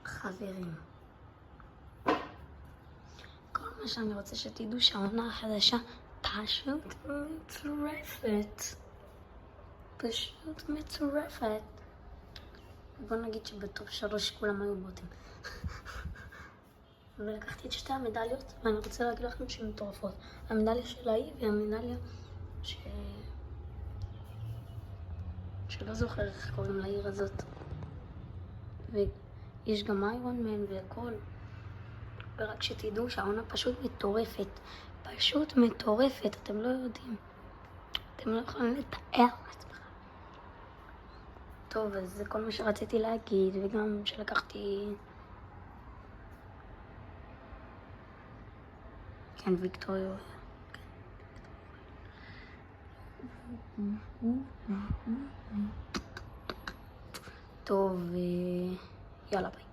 חברים, כל מה שאני רוצה שתדעו שהעונה החדשה פשוט מטורפת. בוא נגיד שבטופ 3 כולם היו בוטים. ולקחתי את 2 המדליות, ואני רוצה להגיד לכם שהן מטורפות. המדליה של ההיא והמדליה שלא זוכר איך קוראים לעיר הזאת. ויש גם איירון מן והכל. ורק שתדעו שהעונה פשוט מטורפת. אתם לא יודעים. אתם לא יכולים לתאר לעצמכם. טוב, אז זה כל מה שרציתי להגיד, וגם שלקחתי... כן, ויקטוריה. טוב, יאללה ביי.